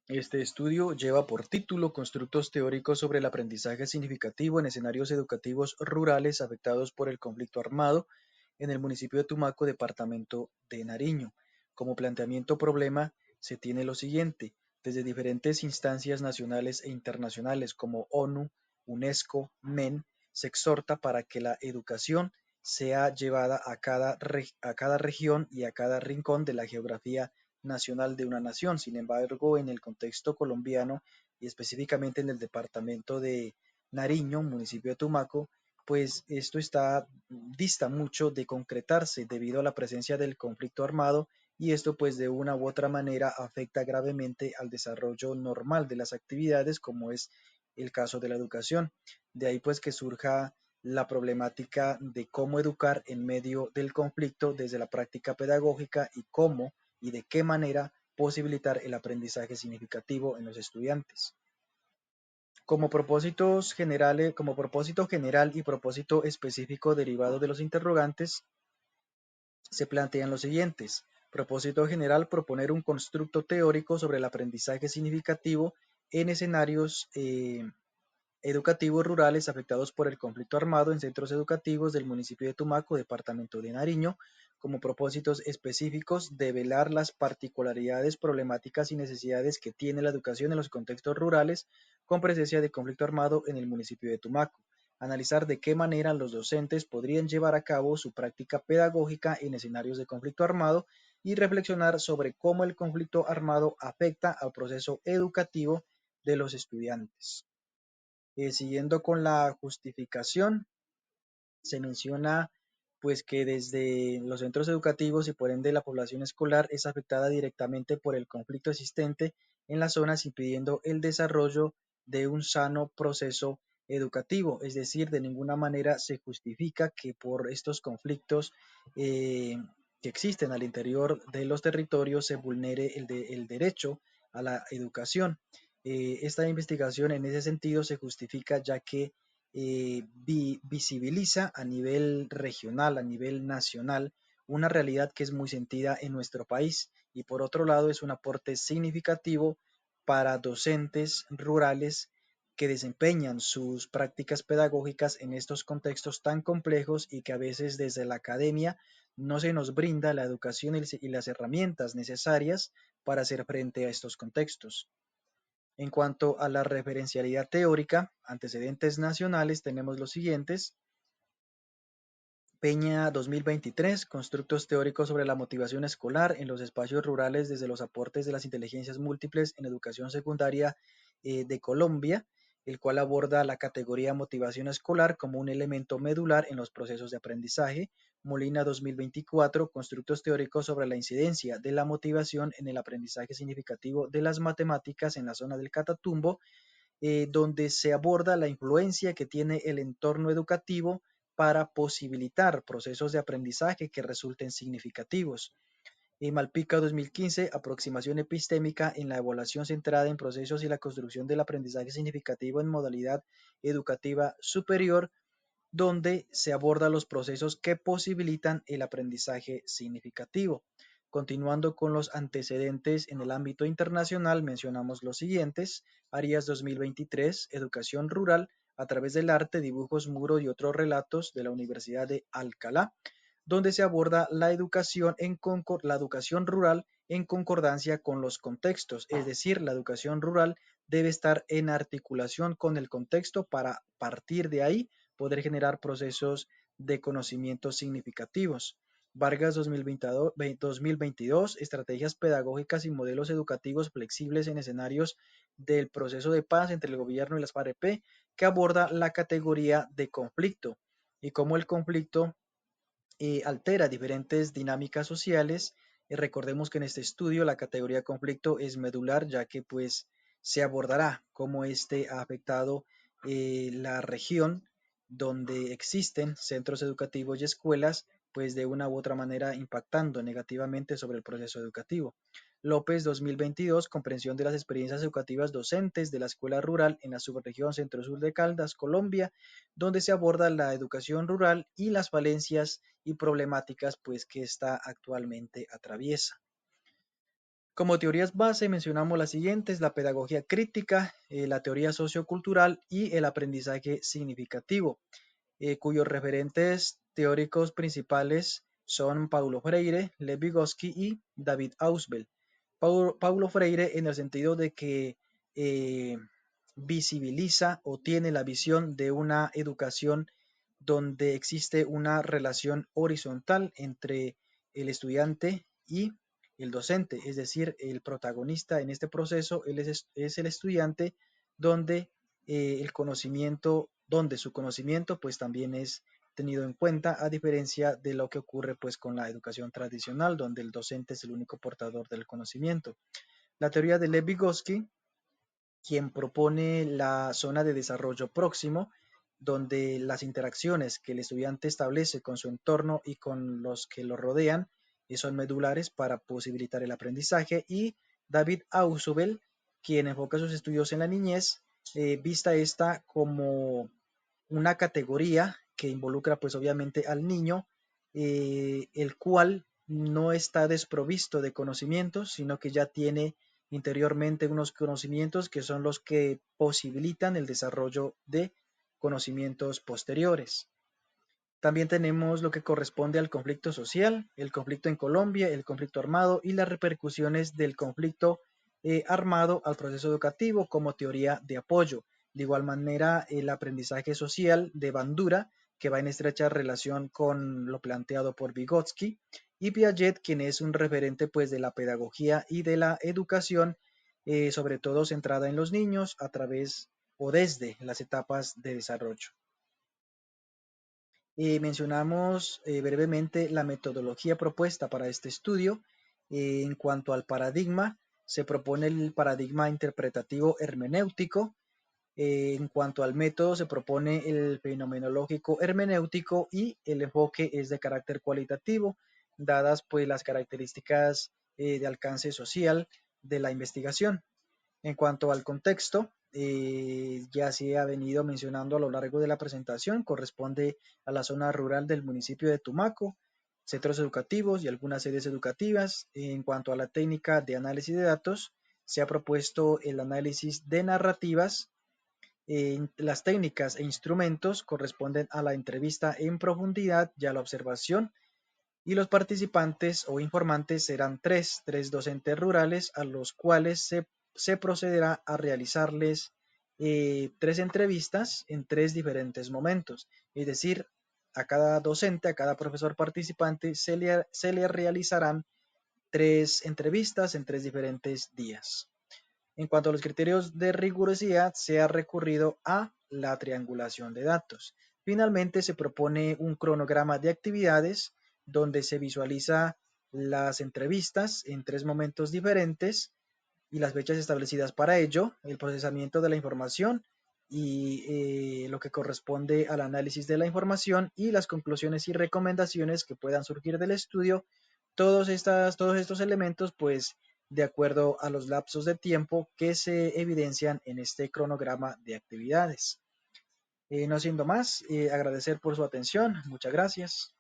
Este estudio lleva por título Constructos teóricos sobre el aprendizaje significativo en escenarios educativos rurales afectados por el conflicto armado en el municipio de Tumaco, departamento de Nariño. Como planteamiento problema se tiene lo siguiente: desde diferentes instancias nacionales e internacionales como ONU, UNESCO, MEN, se exhorta para que la educación sea llevada a cada región y a cada rincón de la geografía nacional de una nación. Sin embargo, en el contexto colombiano y específicamente en el departamento de Nariño, municipio de Tumaco, pues esto dista mucho de concretarse debido a la presencia del conflicto armado, y esto pues de una u otra manera afecta gravemente al desarrollo normal de las actividades, como es el caso de la educación. De ahí pues que surja la problemática de cómo educar en medio del conflicto desde la práctica pedagógica y cómo y de qué manera posibilitar el aprendizaje significativo en los estudiantes. Como propósito general y propósito específico derivado de los interrogantes, se plantean los siguientes. Propósito general: proponer un constructo teórico sobre el aprendizaje significativo en escenarios educativos rurales afectados por el conflicto armado en centros educativos del municipio de Tumaco, departamento de Nariño. Como propósitos específicos: develar las particularidades, problemáticas y necesidades que tiene la educación en los contextos rurales con presencia de conflicto armado en el municipio de Tumaco. Analizar de qué manera los docentes podrían llevar a cabo su práctica pedagógica en escenarios de conflicto armado y reflexionar sobre cómo el conflicto armado afecta al proceso educativo de los estudiantes. Siguiendo con la justificación, se menciona pues que desde los centros educativos y por ende la población escolar es afectada directamente por el conflicto existente en las zonas, impidiendo el desarrollo de un sano proceso educativo. Es decir, de ninguna manera se justifica que por estos conflictos que existen al interior de los territorios se vulnere el derecho a la educación. Esta investigación en ese sentido se justifica ya que visibiliza a nivel regional, a nivel nacional, una realidad que es muy sentida en nuestro país, y por otro lado es un aporte significativo para docentes rurales que desempeñan sus prácticas pedagógicas en estos contextos tan complejos y que a veces desde la academia no se nos brinda la educación y las herramientas necesarias para hacer frente a estos contextos. En cuanto a la referencialidad teórica, antecedentes nacionales, tenemos los siguientes: Peña 2023, constructos teóricos sobre la motivación escolar en los espacios rurales desde los aportes de las inteligencias múltiples en educación secundaria de Colombia, el cual aborda la categoría motivación escolar como un elemento medular en los procesos de aprendizaje. Molina 2024, constructos teóricos sobre la incidencia de la motivación en el aprendizaje significativo de las matemáticas en la zona del Catatumbo, donde se aborda la influencia que tiene el entorno educativo para posibilitar procesos de aprendizaje que resulten significativos. Malpica 2015, aproximación epistémica en la evaluación centrada en procesos y la construcción del aprendizaje significativo en modalidad educativa superior, donde se aborda los procesos que posibilitan el aprendizaje significativo. Continuando con los antecedentes en el ámbito internacional, mencionamos los siguientes: Arias 2023, Educación Rural a través del arte, dibujos, muros y otros relatos, de la Universidad de Alcalá, donde se aborda la educación rural en concordancia con los contextos, es decir, la educación rural debe estar en articulación con el contexto para partir de ahí poder generar procesos de conocimiento significativos. Vargas 2022, estrategias pedagógicas y modelos educativos flexibles en escenarios del proceso de paz entre el gobierno y las FAREP, que aborda la categoría de conflicto y cómo el conflicto altera diferentes dinámicas sociales. Recordemos que en este estudio la categoría conflicto es medular, ya que pues se abordará cómo este ha afectado la región donde existen centros educativos y escuelas, pues de una u otra manera impactando negativamente sobre el proceso educativo. López 2022, comprensión de las experiencias educativas docentes de la escuela rural en la subregión centro-sur de Caldas, Colombia, donde se aborda la educación rural y las falencias y problemáticas pues que está actualmente atraviesa. Como teorías base mencionamos las siguientes: la pedagogía crítica, la teoría sociocultural y el aprendizaje significativo, cuyos referentes teóricos principales son Paulo Freire, Lev Vygotsky y David Ausubel. Paulo Freire en el sentido de que eh, visibiliza o tiene la visión de una educación donde existe una relación horizontal entre el estudiante y el docente, es decir, el protagonista en este proceso es el estudiante, donde el conocimiento, donde su conocimiento pues también es tenido en cuenta, a diferencia de lo que ocurre pues con la educación tradicional, donde el docente es el único portador del conocimiento. La teoría de Lev Vygotsky, quien propone la zona de desarrollo próximo, donde las interacciones que el estudiante establece con su entorno y con los que lo rodean son medulares para posibilitar el aprendizaje, y David Ausubel, quien enfoca sus estudios en la niñez, vista esta como una categoría que involucra pues obviamente al niño, el cual no está desprovisto de conocimientos, sino que ya tiene interiormente unos conocimientos que son los que posibilitan el desarrollo de conocimientos posteriores. También tenemos lo que corresponde al conflicto social, el conflicto en Colombia, el conflicto armado y las repercusiones del conflicto armado al proceso educativo como teoría de apoyo. De igual manera, el aprendizaje social de Bandura, que va en estrecha relación con lo planteado por Vygotsky, y Piaget, quien es un referente pues de la pedagogía y de la educación, sobre todo centrada en los niños a través o desde las etapas de desarrollo. Mencionamos brevemente la metodología propuesta para este estudio. En cuanto al paradigma, se propone el paradigma interpretativo hermenéutico. En cuanto al método, se propone el fenomenológico hermenéutico, y el enfoque es de carácter cualitativo, dadas pues las características de alcance social de la investigación. En cuanto al contexto, ya se ha venido mencionando a lo largo de la presentación, corresponde a la zona rural del municipio de Tumaco, centros educativos y algunas sedes educativas. En cuanto a la técnica de análisis de datos, se ha propuesto el análisis de narrativas. Las técnicas e instrumentos corresponden a la entrevista en profundidad y a la observación, y los participantes o informantes serán tres docentes rurales, a los cuales se procederá a realizarles tres entrevistas en tres diferentes momentos. Es decir, a cada docente, a cada profesor participante, se le realizarán tres entrevistas en tres diferentes días. En cuanto a los criterios de rigurosidad, se ha recurrido a la triangulación de datos. Finalmente, se propone un cronograma de actividades donde se visualiza las entrevistas en tres momentos diferentes y las fechas establecidas para ello, el procesamiento de la información y lo que corresponde al análisis de la información y las conclusiones y recomendaciones que puedan surgir del estudio. Todos estos elementos, pues, de acuerdo a los lapsos de tiempo que se evidencian en este cronograma de actividades. No siendo más, agradecer por su atención. Muchas gracias.